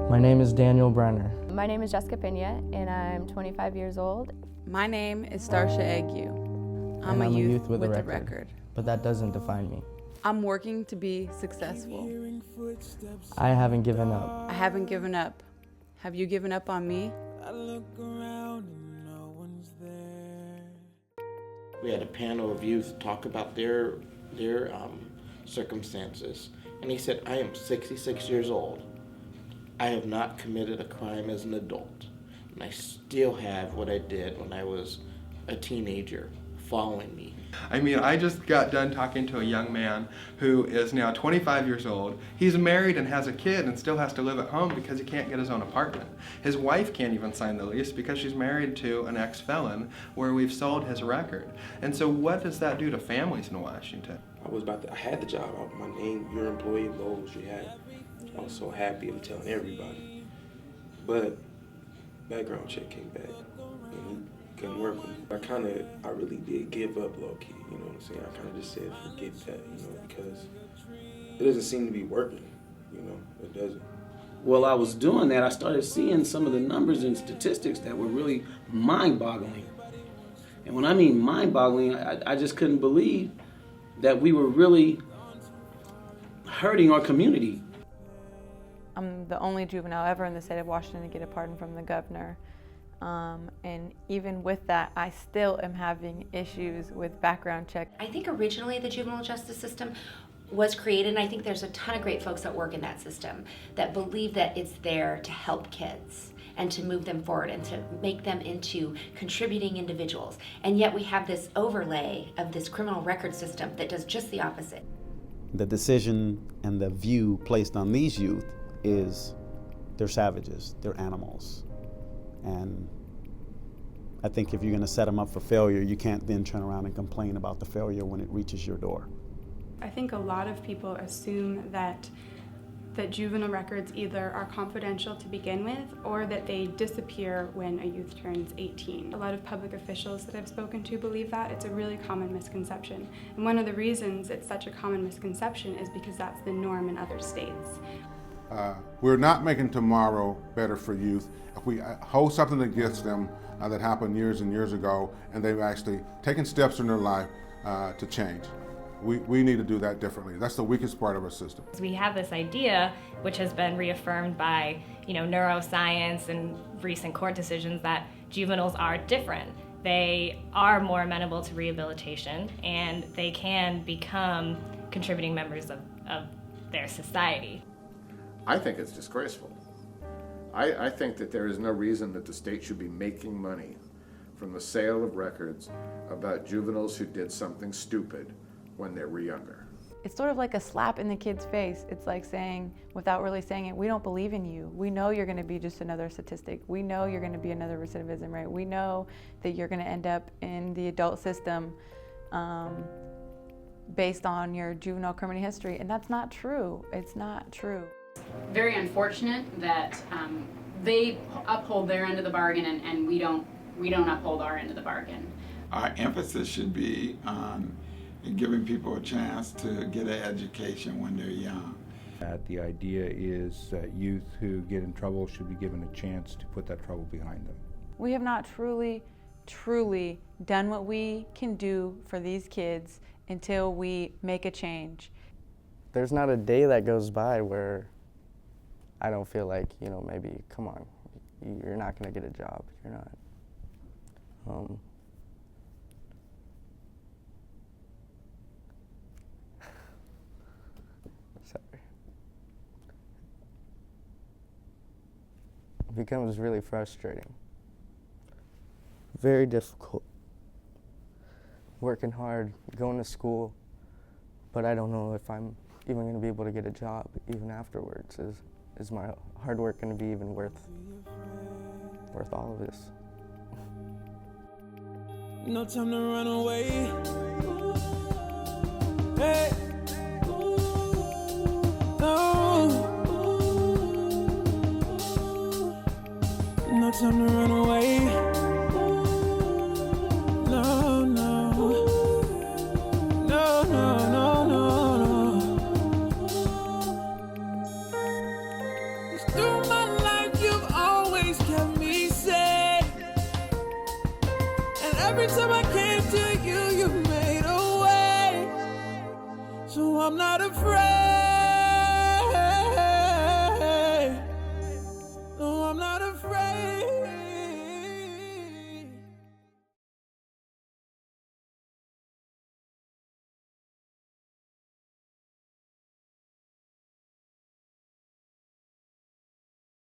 My name is Daniel Brenner. My name is Jessica Pena, and I'm 25 years old. My name is Starcia Ague. I'm a youth with a record. But that doesn't define me. I'm working to be successful. I haven't given up. I haven't given up. Have you given up on me? I look around and no one's there. We had a panel of youth talk about their circumstances, and he said, I am 66 years old. I have not committed a crime as an adult, and I still have what I did when I was a teenager following me. I mean, I just got done talking to a young man who is now 25 years old. He's married and has a kid and still has to live at home because he can't get his own apartment. His wife can't even sign the lease because she's married to an ex-felon where we've sold his record. And so what does that do to families in Washington? I had the job. My name, your employee, Lowe's, you had. I was so happy and telling everybody. But background check came back and he couldn't work with me. I really did give up low key, you know what I'm saying? I kind of just said forget that, you know, because it doesn't seem to be working, you know, it doesn't. While I was doing that, I started seeing some of the numbers and statistics that were really mind-boggling. And when I mean mind-boggling, I just couldn't believe that we were really hurting our community. I'm the only juvenile ever in the state of Washington to get a pardon from the governor. And even with that, I still am having issues with background check. I think originally the juvenile justice system was created, and I think there's a ton of great folks that work in that system that believe that it's there to help kids and to move them forward and to make them into contributing individuals. And yet we have this overlay of this criminal record system that does just the opposite. The decision and the view placed on these youth is they're savages, they're animals. And I think if you're going to set them up for failure, you can't then turn around and complain about the failure when it reaches your door. I think a lot of people assume that juvenile records either are confidential to begin with or that they disappear when a youth turns 18. A lot of public officials that I've spoken to believe that. It's a really common misconception. And one of the reasons it's such a common misconception is because that's the norm in other states. We're not making tomorrow better for youth. If we hold something against them that happened years and years ago, and they've actually taken steps in their life to change. We need to do that differently. That's the weakest part of our system. We have this idea, which has been reaffirmed by neuroscience and recent court decisions, that juveniles are different. They are more amenable to rehabilitation, and they can become contributing members of their society. I think it's disgraceful. I think that there is no reason that the state should be making money from the sale of records about juveniles who did something stupid when they were younger. It's sort of like a slap in the kid's face. It's like saying, without really saying it, we don't believe in you. We know you're going to be just another statistic. We know you're going to be another recidivism rate. We know that you're going to end up in the adult system based on your juvenile criminal history. And that's not true. It's not true. Very unfortunate that they uphold their end of the bargain and we don't uphold our end of the bargain. Our emphasis should be on giving people a chance to get an education when they're young. The idea is that youth who get in trouble should be given a chance to put that trouble behind them. We have not truly done what we can do for these kids until we make a change. There's not a day that goes by where I don't feel like, maybe, come on, you're not going to get a job. You're not. Sorry. It becomes really frustrating. Very difficult. Working hard, going to school, but I don't know if I'm even going to be able to get a job even afterwards. Is my hard work going to be even worth all of this? No time to run away. Hey. No. No time to run away. No, no. No, no, no, no, no. It's through my life. Every time I came to you, you made a way. So I'm not afraid.